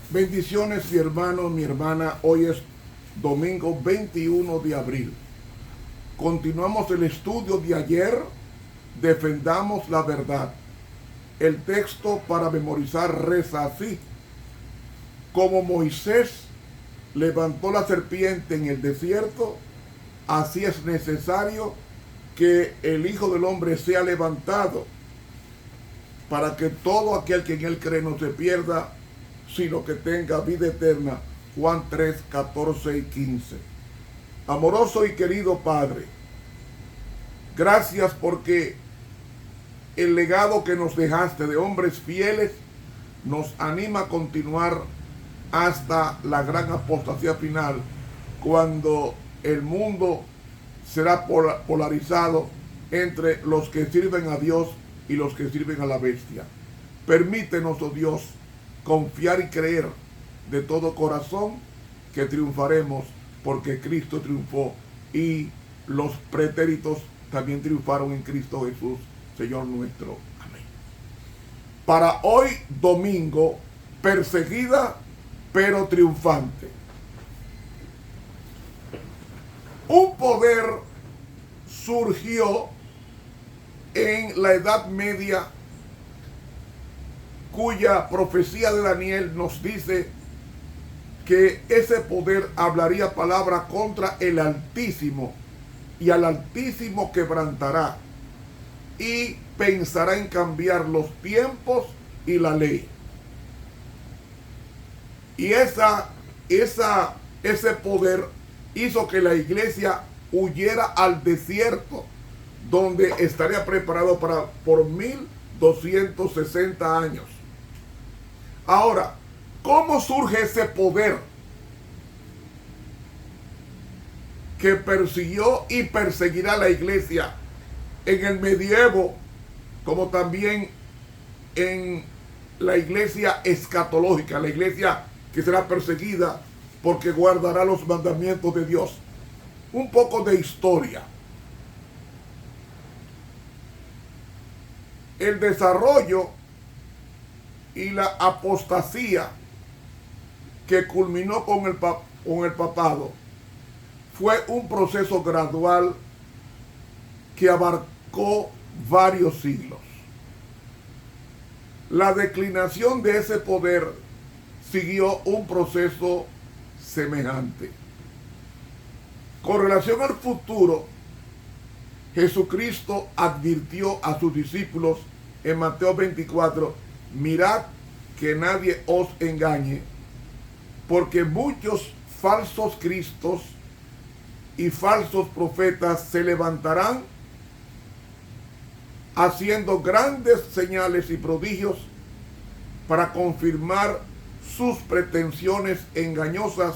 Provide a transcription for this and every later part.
Bendiciones, mi hermano, mi hermana. Hoy es domingo 21 de abril. Continuamos el estudio de ayer. Defendamos la verdad. El texto para memorizar reza así: como Moisés levantó la serpiente en el desierto, así es necesario que el Hijo del Hombre sea levantado, para que todo aquel que en él cree no se pierda, sino que tenga vida eterna. Juan 3, 14 y 15. Amoroso y querido Padre, gracias porque el legado que nos dejaste de hombres fieles nos anima a continuar hasta la gran apostasía final, cuando el mundo será polarizado entre los que sirven a Dios y los que sirven a la bestia. Permítenos, oh Dios, confiar y creer de todo corazón que triunfaremos, porque Cristo triunfó y los pretéritos también triunfaron en Cristo Jesús, Señor nuestro. Amén. Para hoy domingo, perseguida pero triunfante. Un poder surgió en la Edad Media, cuya profecía de Daniel nos dice que ese poder hablaría palabra contra el Altísimo, y al Altísimo quebrantará, y pensará en cambiar los tiempos y la ley. Y ese poder hizo que la iglesia huyera al desierto, donde estaría preparado por 1260 años. Ahora, ¿cómo surge ese poder que persiguió y perseguirá a la iglesia en el medievo, como también en la iglesia escatológica, la iglesia que será perseguida porque guardará los mandamientos de Dios? Un poco de historia. El desarrollo y la apostasía que culminó con el papado fue un proceso gradual que abarcó varios siglos. La declinación de ese poder siguió un proceso semejante. Con relación al futuro, Jesucristo advirtió a sus discípulos en Mateo 24: mirad que nadie os engañe, porque muchos falsos cristos y falsos profetas se levantarán haciendo grandes señales y prodigios para confirmar sus pretensiones engañosas,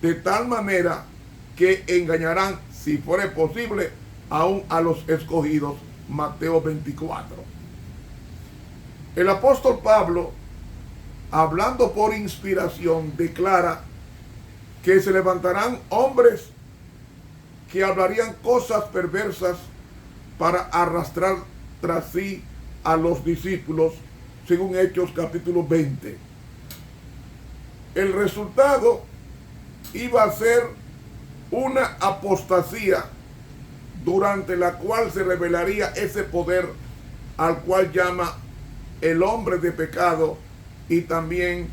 de tal manera que engañarán, si fuere posible, aún a los escogidos. Mateo 24. El apóstol Pablo, hablando por inspiración, declara que se levantarán hombres que hablarían cosas perversas para arrastrar tras sí a los discípulos, según Hechos capítulo 20. El resultado iba a ser una apostasía, durante la cual se revelaría ese poder al cual llama el hombre de pecado, y también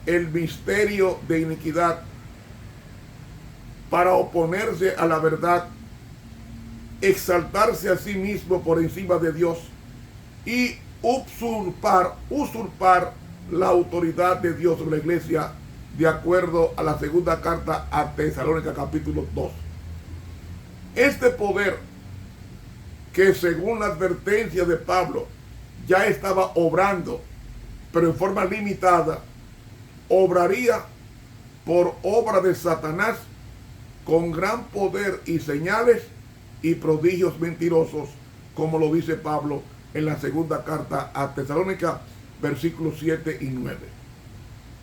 el misterio de iniquidad, para oponerse a la verdad, exaltarse a sí mismo por encima de Dios y usurpar la autoridad de Dios sobre la iglesia, de acuerdo a la segunda carta a Tesalónica capítulo 2. Este poder, que según la advertencia de Pablo ya estaba obrando, pero en forma limitada, obraría por obra de Satanás con gran poder y señales y prodigios mentirosos, como lo dice Pablo en la segunda carta a Tesalónica, versículos 7 y 9.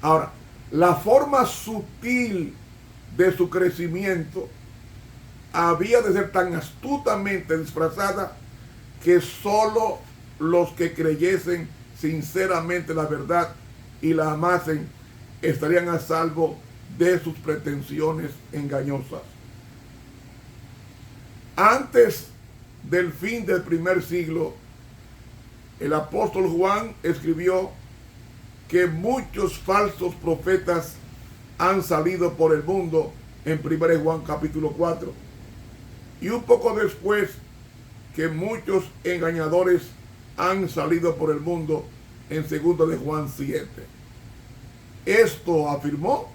Ahora, la forma sutil de su crecimiento había de ser tan astutamente disfrazada que solo los que creyesen sinceramente la verdad y la amasen, estarían a salvo de sus pretensiones engañosas. Antes del fin del primer siglo, el apóstol Juan escribió que muchos falsos profetas han salido por el mundo en 1 Juan capítulo 4. Y un poco después, que muchos engañadores han salido por el mundo en 2 de Juan 7. Esto, afirmó,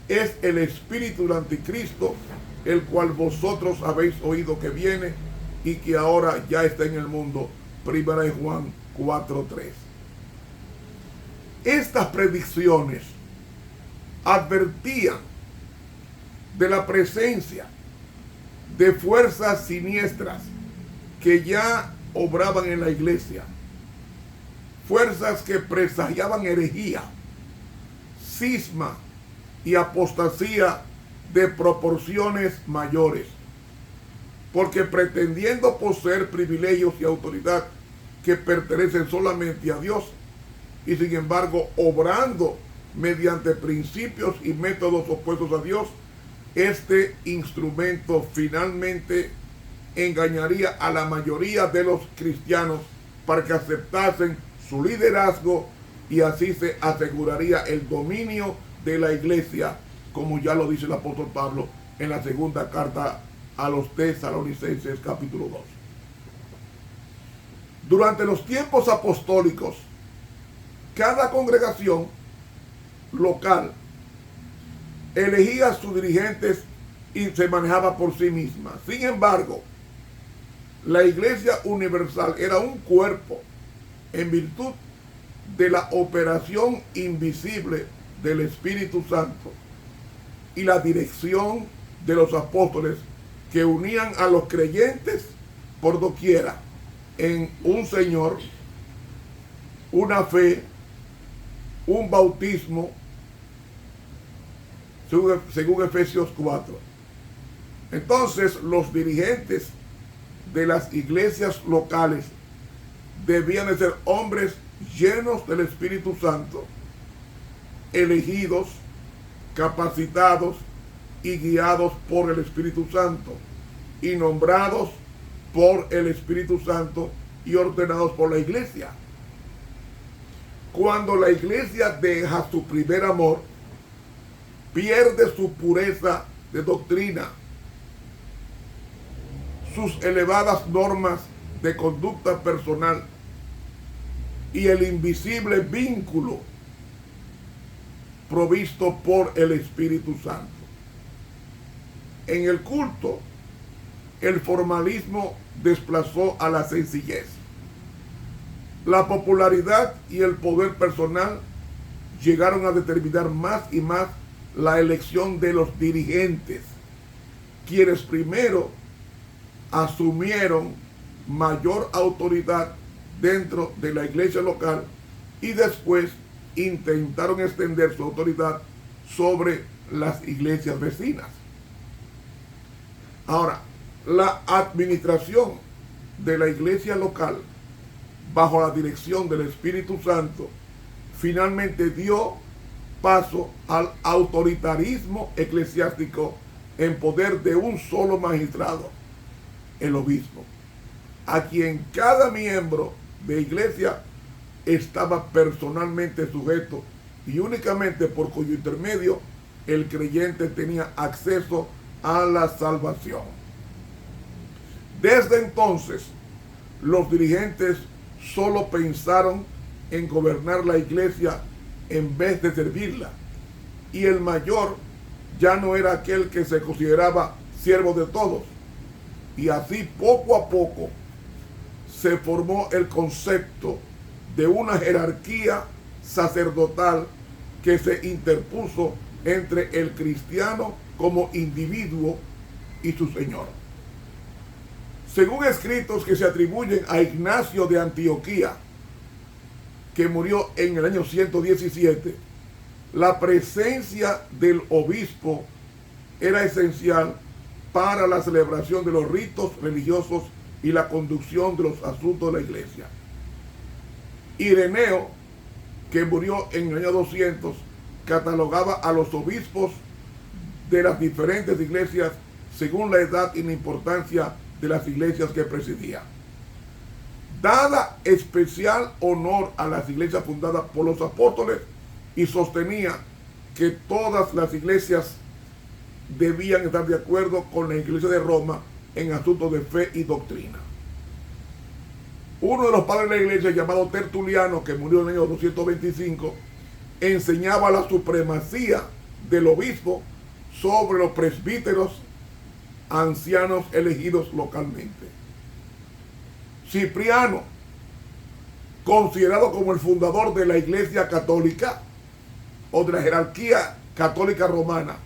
es el espíritu del anticristo, el cual vosotros habéis oído que viene y que ahora ya está en el mundo. 1 de Juan 4:3. Estas predicciones advertían de la presencia de fuerzas siniestras que ya obraban en la iglesia, fuerzas que presagiaban herejía, cisma y apostasía de proporciones mayores, porque pretendiendo poseer privilegios y autoridad que pertenecen solamente a Dios, y sin embargo obrando mediante principios y métodos opuestos a Dios, este instrumento finalmente engañaría a la mayoría de los cristianos para que aceptasen su liderazgo, y así se aseguraría el dominio de la iglesia, como ya lo dice el apóstol Pablo en la segunda carta a los Tesalonicenses capítulo 2. Durante los tiempos apostólicos, cada congregación local elegía a sus dirigentes y se manejaba por sí misma. Sin embargo, la Iglesia Universal era un cuerpo en virtud de la operación invisible del Espíritu Santo y la dirección de los apóstoles, que unían a los creyentes por doquiera en un Señor, una fe, un bautismo, según Efesios 4. Entonces, los dirigentes de las iglesias locales debían de ser hombres llenos del Espíritu Santo, elegidos, capacitados y guiados por el Espíritu Santo, y nombrados por el Espíritu Santo y ordenados por la iglesia. Cuando la iglesia deja su primer amor, pierde su pureza de doctrina, sus elevadas normas de conducta personal y el invisible vínculo provisto por el Espíritu Santo. En el culto, el formalismo desplazó a la sencillez. La popularidad y el poder personal llegaron a determinar más y más la elección de los dirigentes, quienes primero asumieron mayor autoridad dentro de la iglesia local y después intentaron extender su autoridad sobre las iglesias vecinas. Ahora, la administración de la iglesia local, bajo la dirección del Espíritu Santo, finalmente dio paso al autoritarismo eclesiástico en poder de un solo magistrado, el obispo, a quien cada miembro de iglesia estaba personalmente sujeto, y únicamente por cuyo intermedio el creyente tenía acceso a la salvación. Desde entonces, los dirigentes solo pensaron en gobernar la iglesia en vez de servirla, y el mayor ya no era aquel que se consideraba siervo de todos, y así poco a poco se formó el concepto de una jerarquía sacerdotal que se interpuso entre el cristiano como individuo y su Señor. Según escritos que se atribuyen a Ignacio de Antioquía, que murió en el año 117, la presencia del obispo era esencial para la celebración de los ritos religiosos y la conducción de los asuntos de la iglesia. Ireneo, que murió en el año 200, catalogaba a los obispos de las diferentes iglesias según la edad y la importancia de las iglesias que presidía. Dada especial honor a las iglesias fundadas por los apóstoles, y sostenía que todas las iglesias debían estar de acuerdo con la iglesia de Roma en asuntos de fe y doctrina. Uno de los padres de la iglesia, llamado Tertuliano, que murió en el año 225, enseñaba la supremacía del obispo sobre los presbíteros ancianos elegidos localmente. Cipriano, considerado como el fundador de la Iglesia Católica o de la jerarquía católica romana,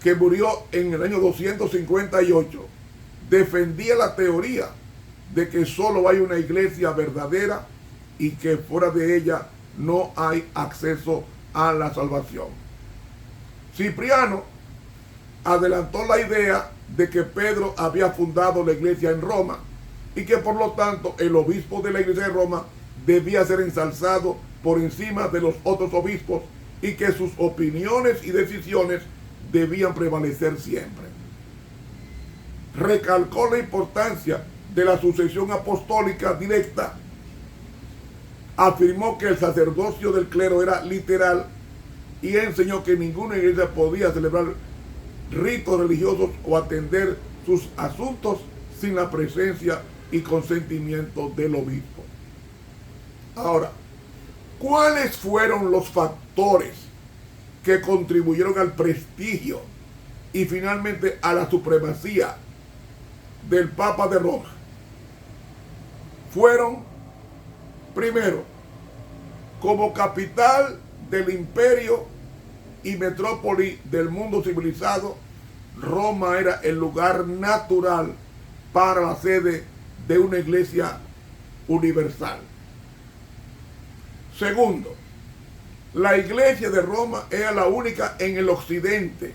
que murió en el año 258, defendía la teoría de que solo hay una iglesia verdadera y que fuera de ella no hay acceso a la salvación. Cipriano adelantó la idea de que Pedro había fundado la iglesia en Roma y que por lo tanto el obispo de la iglesia de Roma debía ser ensalzado por encima de los otros obispos y que sus opiniones y decisiones debían prevalecer siempre. Recalcó la importancia de la sucesión apostólica directa. Afirmó que el sacerdocio del clero era literal y enseñó que ninguna iglesia podía celebrar ritos religiosos o atender sus asuntos sin la presencia y consentimiento del obispo. Ahora, ¿cuáles fueron los factores que contribuyeron al prestigio y finalmente a la supremacía del Papa de Roma? Fueron, primero, como capital del imperio y metrópoli del mundo civilizado, Roma era el lugar natural para la sede de una iglesia universal. Segundo, la iglesia de Roma era la única en el occidente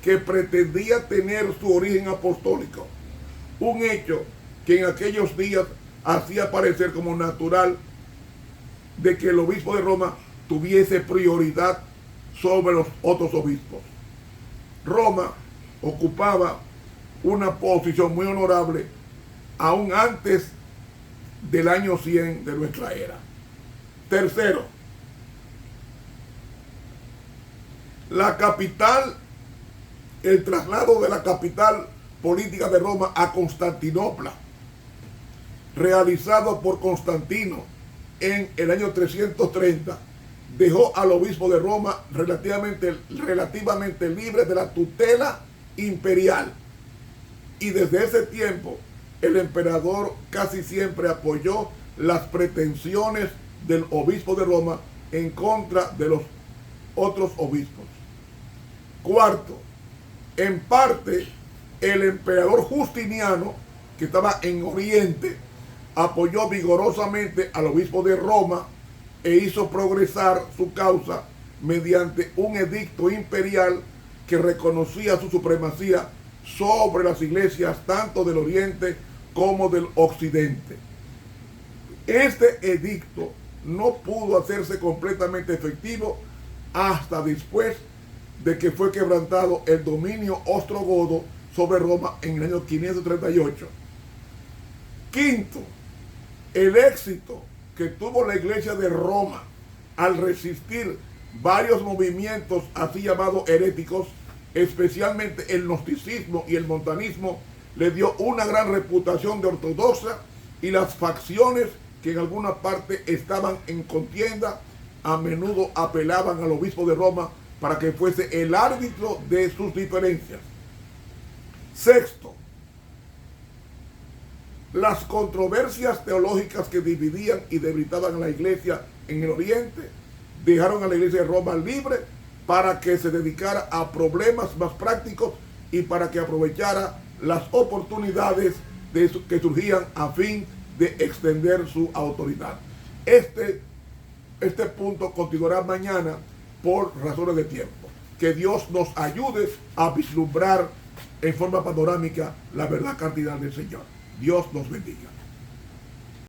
que pretendía tener su origen apostólico, un hecho que en aquellos días hacía parecer como natural de que el obispo de Roma tuviese prioridad sobre los otros obispos. Roma ocupaba una posición muy honorable aún antes del año 100 de nuestra era. Tercero, la capital, el traslado de la capital política de Roma a Constantinopla, realizado por Constantino en el año 330, dejó al obispo de Roma relativamente libre de la tutela imperial. Y desde ese tiempo, el emperador casi siempre apoyó las pretensiones del obispo de Roma en contra de los otros obispos. Cuarto, en parte, el emperador Justiniano, que estaba en Oriente, apoyó vigorosamente al obispo de Roma e hizo progresar su causa mediante un edicto imperial que reconocía su supremacía sobre las iglesias tanto del Oriente como del Occidente. Este edicto no pudo hacerse completamente efectivo hasta después de que fue quebrantado el dominio ostrogodo sobre Roma en el año 538. Quinto, el éxito que tuvo la iglesia de Roma al resistir varios movimientos así llamados heréticos, especialmente el gnosticismo y el montanismo, le dio una gran reputación de ortodoxa, y las facciones que en alguna parte estaban en contienda a menudo apelaban al obispo de Roma para que fuese el árbitro de sus diferencias. Sexto, las controversias teológicas que dividían y debilitaban a la iglesia en el Oriente dejaron a la iglesia de Roma libre para que se dedicara a problemas más prácticos y para que aprovechara las oportunidades que surgían a fin de extender su autoridad. Este punto continuará mañana por razones de tiempo. Que Dios nos ayude a vislumbrar en forma panorámica la verdad cardinal del Señor. Dios nos bendiga.